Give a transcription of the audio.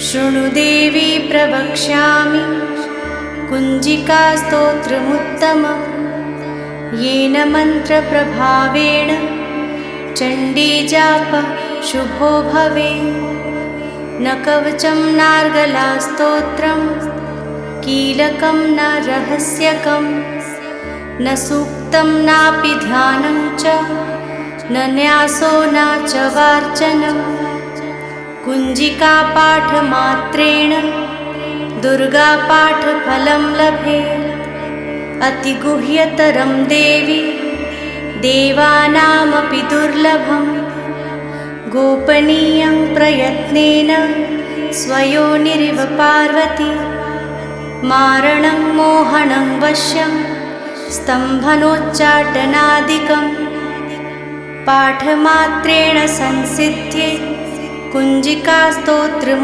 शृणु देवी प्रवक्ष्यामि कुञ्जिकास्तोत्रमुत्तमं येन मन्त्रप्रभावेण चण्डीजापः शुभो भवेत्। न कवचं नार्गलास्तोत्रं कीलकं न रहस्यकं न सूक्तं नापि ध्यानं च न न्यासो न च वार्चनं। कुञ्जिकापाठमात्रेण दुर्गापाठफलं लभेत्। अतिगुह्यतरं देवी देवानामपि दुर्लभं गोपनीयं प्रयत्नेन स्वयोनिरिव पार्वती। मारणं मोहनं वश्यं स्तम्भनोच्चाटनादिकं पाठमात्रेण संसिद्ध्ये कुञ्जिकास्तोत्रम्